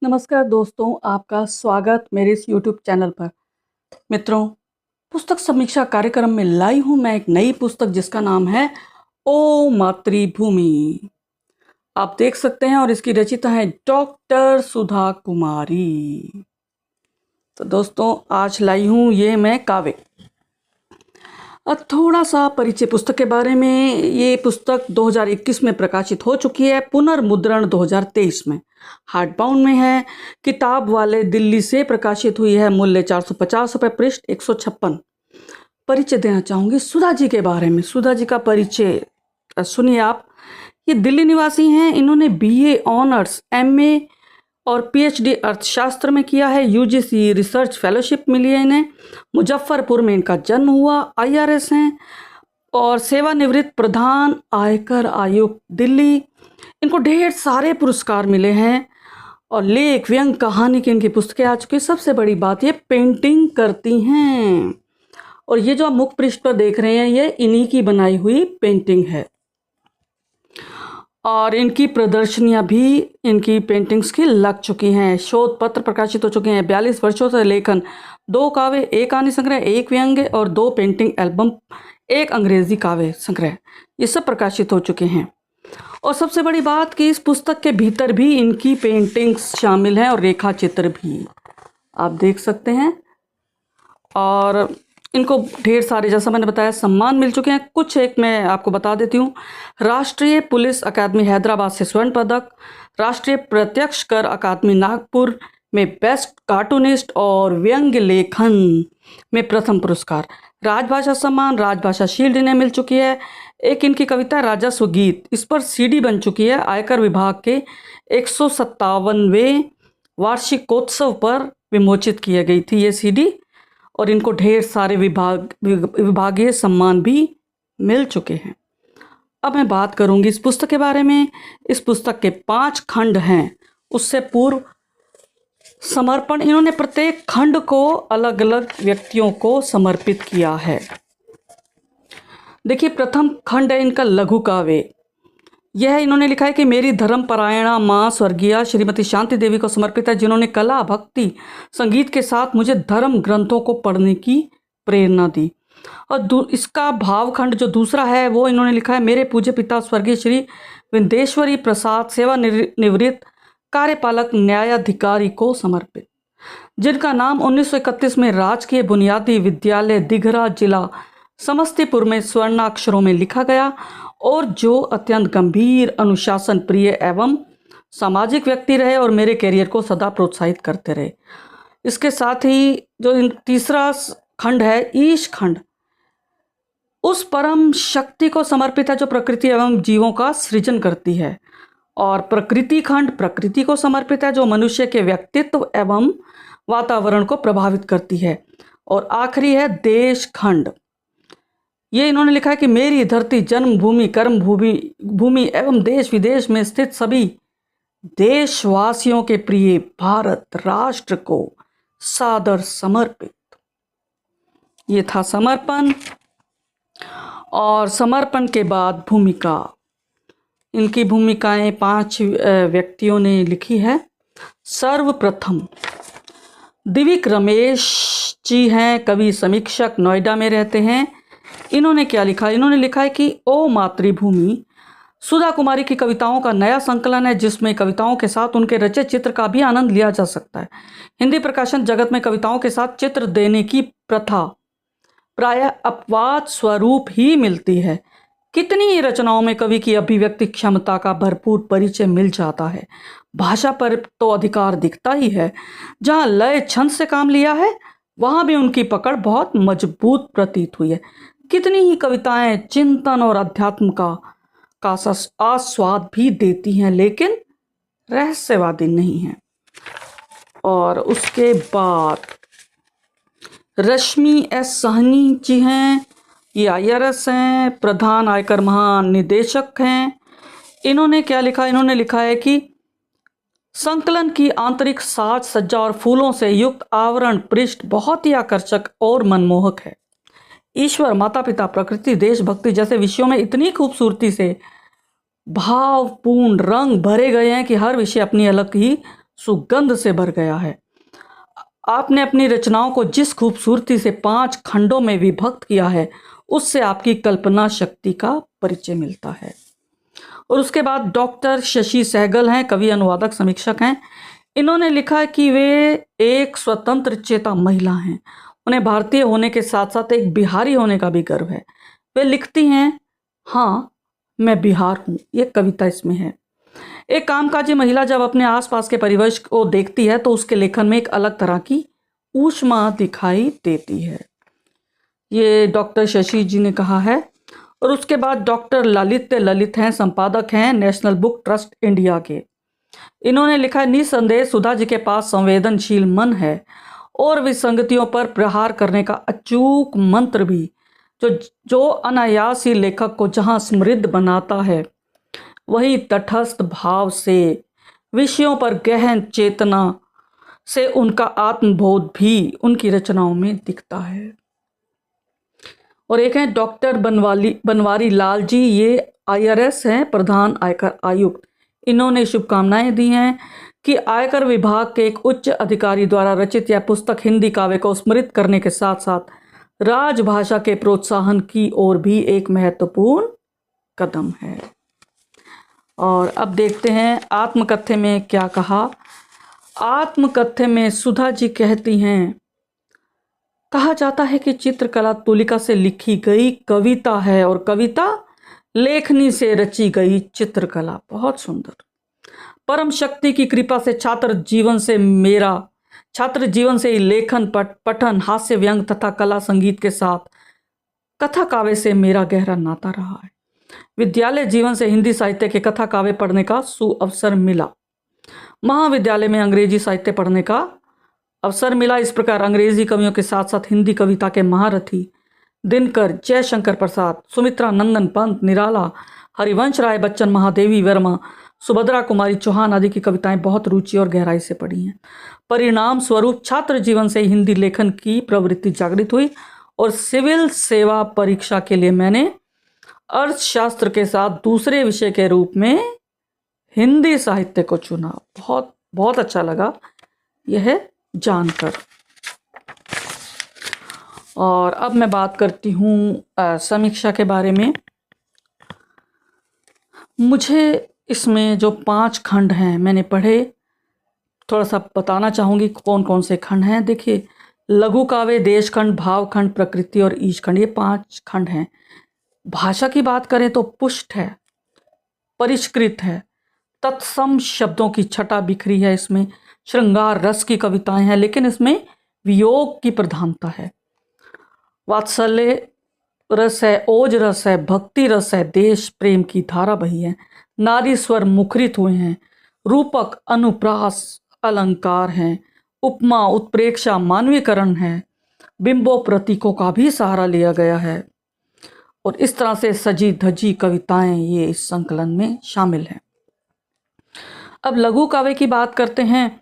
नमस्कार दोस्तों, आपका स्वागत मेरे इस YouTube चैनल पर। मित्रों, पुस्तक समीक्षा कार्यक्रम में लाई हूँ मैं एक नई पुस्तक जिसका नाम है ओ मातृभूमि। आप देख सकते हैं और इसकी रचयिता है डॉक्टर सुधा कुमारी। तो दोस्तों, आज लाई हूँ ये मैं काव्य। थोड़ा सा परिचय पुस्तक के बारे में। ये पुस्तक 2021 में प्रकाशित हो चुकी है, पुनर्मुद्रण 2023 में हार्ड बाउंड में है। किताब वाले दिल्ली से प्रकाशित हुई है। मूल्य 450 रुपये, पृष्ठ 156। परिचय देना चाहूँगी सुधा जी के बारे में। सुधा जी का परिचय सुनिए आप। ये दिल्ली निवासी हैं। इन्होंने BA ऑनर्स, MA और PhD अर्थशास्त्र में किया है। UGC रिसर्च फेलोशिप मिली है इन्हें। मुजफ्फरपुर में इनका जन्म हुआ। IRS हैं और सेवानिवृत्त प्रधान आयकर आयुक्त दिल्ली। इनको ढेर सारे पुरस्कार मिले हैं और लेख, व्यंग, कहानी की इनकी पुस्तकें आ चुकी हैं। सबसे बड़ी बात, ये पेंटिंग करती हैं और ये जो आप मुख पृष्ठ पर देख रहे हैं ये इन्हीं की बनाई हुई पेंटिंग है। और इनकी प्रदर्शनियां भी इनकी पेंटिंग्स की लग चुकी हैं। शोध पत्र प्रकाशित हो चुके हैं। 42 वर्षों से लेखन, 2 काव्य, 1 कहानी संग्रह, 1 व्यंग्य और 2 पेंटिंग एल्बम, 1 अंग्रेजी काव्य संग्रह, ये सब प्रकाशित हो चुके हैं। और सबसे बड़ी बात कि इस पुस्तक के भीतर भी इनकी पेंटिंग्स शामिल हैं और रेखा चित्र भी आप देख सकते हैं। और इनको ढेर सारे, जैसा मैंने बताया, सम्मान मिल चुके हैं। कुछ एक मैं आपको बता देती हूँ। राष्ट्रीय पुलिस अकादमी हैदराबाद से स्वर्ण पदक, राष्ट्रीय प्रत्यक्ष कर अकादमी नागपुर में बेस्ट कार्टूनिस्ट और व्यंग्य लेखन में प्रथम पुरस्कार, राजभाषा सम्मान, राजभाषा शील्ड इन्हें मिल चुकी है। एक इनकी कविता राजस्व गीत, इस पर CD बन चुकी है। आयकर विभाग के 157वें वार्षिकोत्सव पर विमोचित की गई थी ये CD और इनको ढेर सारे विभागीय सम्मान भी मिल चुके हैं। अब मैं बात करूंगी इस पुस्तक के बारे में। इस पुस्तक के 5 खंड हैं। उससे पूर्व समर्पण, इन्होंने प्रत्येक खंड को अलग अलग व्यक्तियों को समर्पित किया है। देखिए, प्रथम खंड है इनका लघु काव्य। यह इन्होंने लिखा है कि मेरी धर्मपरायणा माँ स्वर्गीय श्रीमती शांति देवी को समर्पित है, जिन्होंने कला, भक्ति, संगीत के साथ मुझे धर्म ग्रंथों को पढ़ने की प्रेरणा दी। और इसका भावखंड जो दूसरा है वो इन्होंने लिखा है मेरे पूज्य पिता स्वर्गीय श्री विंदेश्वरी प्रसाद सेवानिवृत्त कार्यपालक न्यायाधिकारी को समर्पित, जिनका नाम 1931 में राजकीय बुनियादी विद्यालय दिघरा, जिला समस्तीपुर में स्वर्णाक्षरों में लिखा गया और जो अत्यंत गंभीर, अनुशासन प्रिय एवं सामाजिक व्यक्ति रहे और मेरे करियर को सदा प्रोत्साहित करते रहे। इसके साथ ही जो तीसरा खंड है, ईश खंड, उस परम शक्ति को समर्पित है जो प्रकृति एवं जीवों का सृजन करती है। और प्रकृति खंड प्रकृति को समर्पित है जो मनुष्य के व्यक्तित्व एवं वातावरण को प्रभावित करती है। और आखिरी है देश खंड। ये इन्होंने लिखा है कि मेरी धरती, जन्मभूमि, कर्म भूमि एवं देश विदेश में स्थित सभी देशवासियों के प्रिय भारत राष्ट्र को सादर समर्पित। ये था समर्पण। और समर्पण के बाद भूमिका, इनकी भूमिकाएं 5 व्यक्तियों ने लिखी है। सर्वप्रथम दिविक रमेश जी हैं, कवि समीक्षक, नोएडा में रहते हैं। इन्होंने क्या लिखा? इन्होंने लिखा है कि ओ मातृभूमि सुधा कुमारी की कविताओं का नया संकलन है जिसमें कविताओं के साथ उनके रचे चित्र का भी आनंद लिया जा सकता है। हिंदी प्रकाशन जगत में कविताओं के साथ चित्र देने की प्रथा प्रायः अपवाद स्वरूप ही मिलती है। कितनी ही रचनाओं में कवि की अभिव्यक्ति क्षमता का भरपूर परिचय मिल जाता है। भाषा पर तो अधिकार दिखता ही है। जहाँ लय छंद से काम लिया है वहाँ भी उनकी पकड़ बहुत मजबूत प्रतीत हुई है। कितनी ही कविताएं चिंतन और अध्यात्म का आस्वाद भी देती हैं, लेकिन रहस्यवादी नहीं हैं। और उसके बाद रश्मि S साहनी जी हैं। ये IRS हैं, प्रधान आयकर महानिदेशक हैं। इन्होंने क्या लिखा? इन्होंने लिखा है कि संकलन की आंतरिक साज सज्जा और फूलों से युक्त आवरण पृष्ठ बहुत ही आकर्षक और मनमोहक है। ईश्वर, माता पिता, प्रकृति, देशभक्ति जैसे विषयों में इतनी खूबसूरती से भावपूर्ण रंग भरे गए हैं कि हर विषय अपनी अलग ही सुगंध से भर गया है। आपने अपनी रचनाओं को जिस खूबसूरती से 5 खंडों में विभक्त किया है, उससे आपकी कल्पना शक्ति का परिचय मिलता है। और उसके बाद डॉक्टर शशि सहगल हैं, कवि, अनुवादक, समीक्षक हैं। इन्होंने लिखा कि वे एक स्वतंत्र चेता महिला हैं। उन्हें भारतीय होने के साथ साथ एक बिहारी होने का भी गर्व है। वे लिखती हैं, हाँ मैं बिहार हूँ। ये कविता इसमें है। एक कामकाजी महिला जब अपने आसपास के परिवेश को देखती है तो उसके लेखन में एक अलग तरह की ऊष्मा दिखाई देती है। ये डॉक्टर शशि जी ने कहा है। और उसके बाद डॉक्टर ललित हैं, संपादक हैं नेशनल बुक ट्रस्ट इंडिया के। इन्होंने लिखा है, निसंदेह सुधा जी के पास संवेदनशील मन है और विसंगतियों पर प्रहार करने का अचूक मंत्र भी, जो अनायास ही लेखक को जहां समृद्ध बनाता है, वही तटस्थ भाव से विषयों पर गहन चेतना से उनका आत्मबोध भी उनकी रचनाओं में दिखता है। और एक है डॉक्टर बनवारी लाल जी, ये IRS हैं, प्रधान आयकर आयुक्त। इन्होंने शुभकामनाएं दी हैं कि आयकर विभाग के एक उच्च अधिकारी द्वारा रचित यह पुस्तक हिंदी काव्य को स्मृत करने के साथ साथ राजभाषा के प्रोत्साहन की ओर भी एक महत्वपूर्ण कदम है। और अब देखते हैं आत्मकथ्य में क्या कहा। आत्मकथ्य में सुधा जी कहती हैं, कहा जाता है कि चित्रकला तुलिका से लिखी गई कविता है और कविता लेखनी से रची गई चित्रकला। बहुत सुंदर। परम शक्ति की कृपा से छात्र जीवन से ही लेखन, पठन, हास्य, व्यंग तथा कला संगीत के साथ कथा काव्य से मेरा गहरा नाता रहा है। विद्यालय जीवन से हिंदी साहित्य के कथा काव्य पढ़ने का सुअवसर मिला। महाविद्यालय में अंग्रेजी साहित्य पढ़ने का अवसर मिला। इस प्रकार अंग्रेजी कवियों के साथ साथ हिंदी कविता के महारथी दिनकर, जयशंकर प्रसाद, सुमित्रा नंदन पंत, निराला, हरिवंश राय बच्चन, महादेवी वर्मा, सुभद्रा कुमारी चौहान आदि की कविताएं बहुत रुचि और गहराई से पढ़ी हैं। परिणाम स्वरूप छात्र जीवन से हिंदी लेखन की प्रवृत्ति जागृत हुई और सिविल सेवा परीक्षा के लिए मैंने अर्थशास्त्र के साथ दूसरे विषय के रूप में हिंदी साहित्य को चुना। बहुत बहुत अच्छा लगा यह जानकर। और अब मैं बात करती हूँ समीक्षा के बारे में। मुझे इसमें जो 5 खंड हैं मैंने पढ़े, थोड़ा सा बताना चाहूँगी कौन कौन से खंड हैं। देखिए, लघु काव्य, देश खंड, भाव खंड, प्रकृति और ईश खंड, ये 5 खंड हैं। भाषा की बात करें तो पुष्ट है, परिष्कृत है, तत्सम शब्दों की छटा बिखरी है। इसमें श्रृंगार रस की कविताएं हैं, लेकिन इसमें वियोग की प्रधानता है। वात्सल्य रस है, ओज रस है, भक्ति रस है, देश प्रेम की धारा बही है, नारी स्वर मुखरित हुए हैं, रूपक, अनुप्रास, अलंकार हैं, उपमा, उत्प्रेक्षा, मानवीकरण है, बिंबो प्रतीकों का भी सहारा लिया गया है। और इस तरह से सजी धजी कविताएं ये इस संकलन में शामिल हैं। अब लघु काव्य की बात करते हैं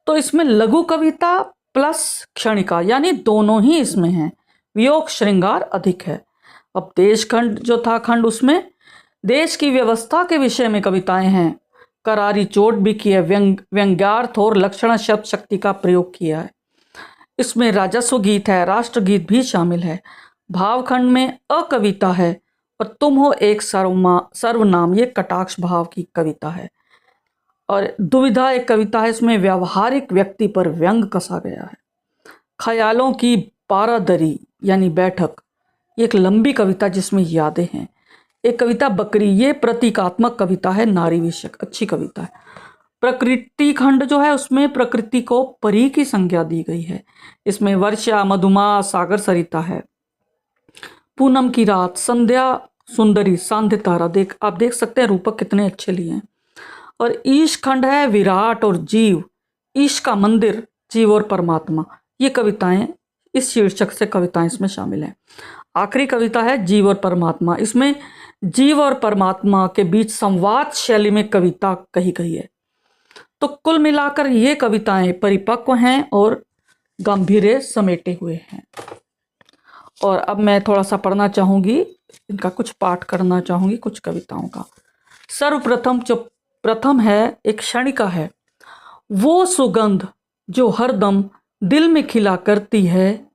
तो इसमें लघु कविता प्लस क्षणिका यानी दोनों ही इसमें हैं। वियोग श्रृंगार अधिक है। अब देश खंड जो था खंड, उसमें देश की व्यवस्था के विषय में कविताएं हैं। करारी चोट भी की है, व्यंग्यार्थ और लक्षण शब्द शक्ति का प्रयोग किया है। इसमें राजस्व गीत है, राष्ट्रगीत भी शामिल है। भावखंड में अकविता है और तुम हो एक सर्वनाम, ये कटाक्ष भाव की कविता है। और दुविधा एक कविता है, इसमें व्यावहारिक व्यक्ति पर व्यंग कसा गया है। ख्यालों की पारादरी यानी बैठक, ये एक लंबी कविता जिसमें यादें हैं। एक कविता बकरी, ये प्रतीकात्मक कविता है, नारी विषयक, अच्छी कविता है। प्रकृति खंड जो है उसमें प्रकृति को परी की संज्ञा दी गई है। इसमें वर्षा, मधुमा, सागर सरिता है। पूनम की रात, संध्या सुंदरी, सांध्य तारा, आप देख सकते हैं रूपक कितने अच्छे लिए हैं। और ईश खंड है, विराट और जीव, ईश का मंदिर, जीव और परमात्मा, ये कविताएं, इस शीर्षक से कविताएं इसमें शामिल हैं। आखिरी कविता है जीव और परमात्मा, इसमें जीव और परमात्मा के बीच संवाद शैली में कविता कही गई है। तो कुल मिलाकर ये कविताएं परिपक्व हैं और गंभीर समेटे हुए हैं। और अब मैं थोड़ा सा पढ़ना चाहूँगी, इनका कुछ पाठ करना चाहूँगी कुछ कविताओं का। सर्वप्रथम जो प्रथम है एक क्षणिका है, वो सुगंध जो हरदम दिल में खिला करती है,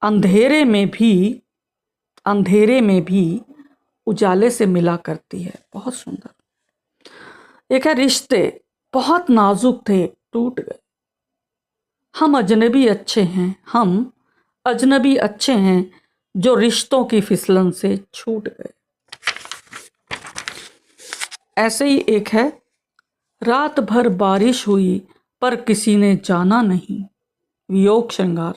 अंधेरे में भी उजाले से मिला करती है। बहुत सुंदर। एक है रिश्ते बहुत नाजुक थे, टूट गए। हम अजनबी अच्छे हैं जो रिश्तों की फिसलन से छूट गए। ऐसे ही एक है, रात भर बारिश हुई पर किसी ने जाना नहीं। वियोग श्रृंगार।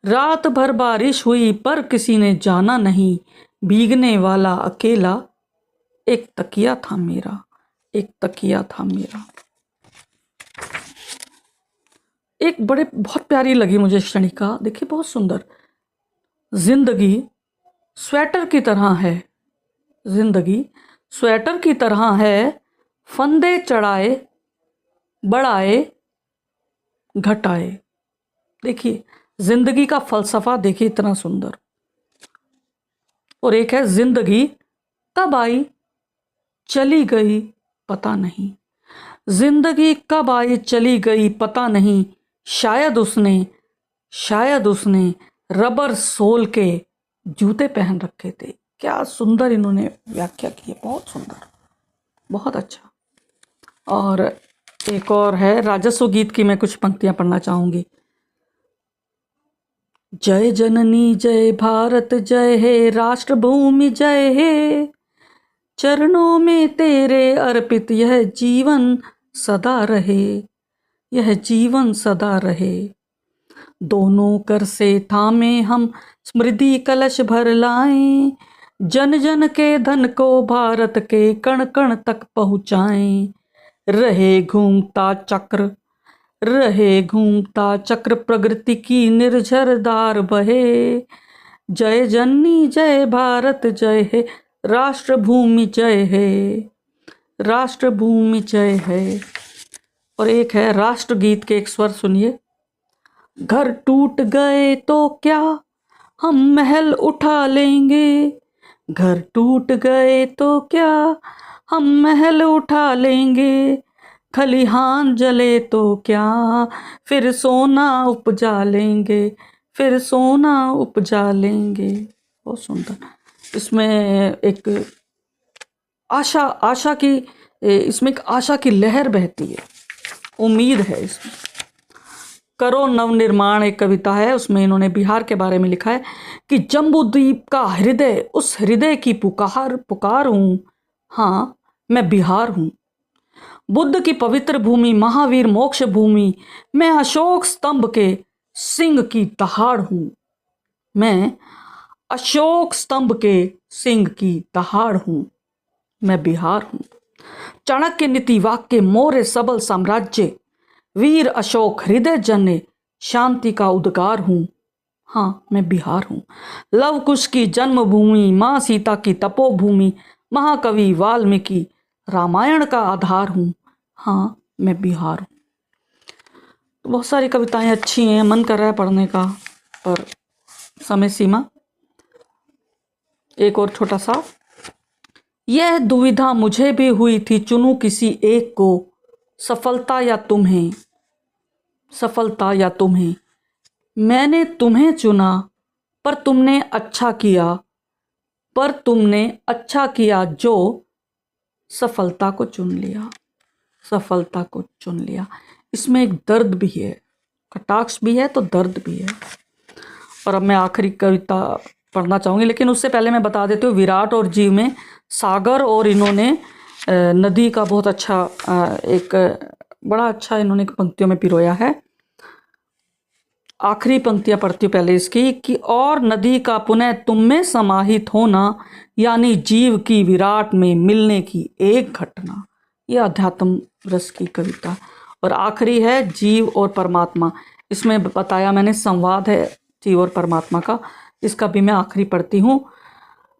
रात भर बारिश हुई पर किसी ने जाना नहीं, भीगने वाला अकेला एक तकिया था मेरा, एक तकिया था मेरा। एक बहुत प्यारी लगी मुझे क्षणिका, देखिए बहुत सुंदर। जिंदगी स्वेटर की तरह है, जिंदगी स्वेटर की तरह है, फंदे चढ़ाए बढ़ाए घटाए। देखिए जिंदगी का फलसफा देखिए इतना सुंदर। और एक है, जिंदगी कब आई चली गई पता नहीं। जिंदगी कब आई चली गई पता नहीं, शायद उसने रबर सोल के जूते पहन रखे थे। क्या सुंदर इन्होंने व्याख्या की है, बहुत सुंदर, बहुत अच्छा। और एक और है, राजस्व गीत की मैं कुछ पंक्तियां पढ़ना चाहूंगी। जय जननी जय भारत जय हे, राष्ट्र भूमि जय हे, चरणों में तेरे अर्पित यह जीवन सदा रहे, यह जीवन सदा रहे। दोनों कर से थामे हम स्मृति कलश भर लाएं, जन जन के धन को भारत के कण कण तक पहुँचाएं। रहे घूमता चक्र प्रगति की निर्झर धार बहे। जय जननी जय भारत जय हे, राष्ट्र भूमि जय है, राष्ट्र भूमि जय है। और एक है, राष्ट्रगीत के एक स्वर सुनिए। घर टूट गए तो क्या हम महल उठा लेंगे, घर टूट गए तो क्या हम महल उठा लेंगे, खलिहान जले तो क्या फिर सोना उपजा लेंगे, फिर सोना उपजा लेंगे। बहुत सुंदर। इसमें एक आशा की, इसमें एक आशा की लहर बहती है, उम्मीद है इसमें। करो नवनिर्माण एक कविता है, उसमें इन्होंने बिहार के बारे में लिखा है कि जम्बूद्वीप का हृदय, उस हृदय की पुकार हूँ, हाँ मैं बिहार हूँ। बुद्ध की पवित्र भूमि, महावीर मोक्ष भूमि, मैं अशोक स्तंभ के सिंह की दहाड़ हूँ, मैं अशोक स्तंभ के सिंह की दहाड़ हूँ, मैं बिहार हूँ। चाणक्य नीति वाक्य मोरे सबल साम्राज्य, वीर अशोक हृदय जन्य शांति का उद्गार हूँ, हाँ मैं बिहार हूँ। लव कुश की जन्मभूमि, माँ सीता की तपोभूमि, महाकवि वाल्मीकि रामायण का आधार हूँ, हाँ मैं बिहार हूँ। तो बहुत सारी कविताएं अच्छी हैं, मन कर रहा है पढ़ने का, पर समय सीमा। एक और छोटा सा, यह दुविधा मुझे भी हुई थी, चुनूं किसी एक को, सफलता या तुम्हें, मैंने तुम्हें चुना पर तुमने अच्छा किया जो सफलता को चुन लिया। इसमें एक दर्द भी है, कटाक्ष भी है तो दर्द भी है। और अब मैं आखिरी कविता पढ़ना चाहूँगी, लेकिन उससे पहले मैं बता देती हूँ, विराट और जीव में सागर और इन्होंने नदी का बहुत अच्छा एक बड़ा अच्छा इन्होंने पंक्तियों में पिरोया है। आखिरी पंक्तियां पढ़ती हूँ पहले इसकी कि और नदी का पुनः तुम में समाहित होना, यानी जीव की विराट में मिलने की एक घटना। यह अध्यात्म रस की कविता। और आखिरी है जीव और परमात्मा। इसमें बताया मैंने संवाद है जीव और परमात्मा का, इसका भी मैं आखिरी पढ़ती हूँ।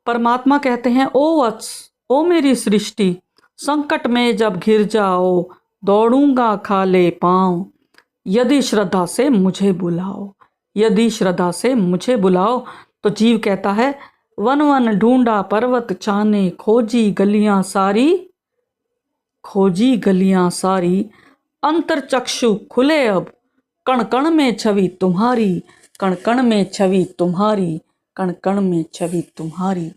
परमात्मा कहते हैं, ओ वत्स, ओ मेरी सृष्टि, संकट में जब घिर जाओ दौड़ूंगा खाले पांव, यदि श्रद्धा से मुझे बुलाओ। तो जीव कहता है, वन वन ढूंढा पर्वत चाने, खोजी गलियां सारी, अंतर्चक्षु खुले अब, कण कण में छवि तुम्हारी, कण कण में छवि तुम्हारी, कण कण में छवि तुम्हारी।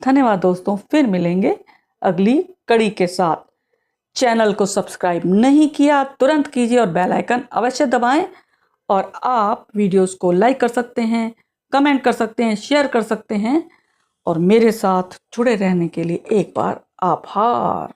धन्यवाद दोस्तों, फिर मिलेंगे अगली कड़ी के साथ। चैनल को सब्सक्राइब नहीं किया तुरंत कीजिए और बेल आइकन अवश्य दबाएं। और आप वीडियोस को लाइक कर सकते हैं, कमेंट कर सकते हैं, शेयर कर सकते हैं। और मेरे साथ जुड़े रहने के लिए एक बार आभार।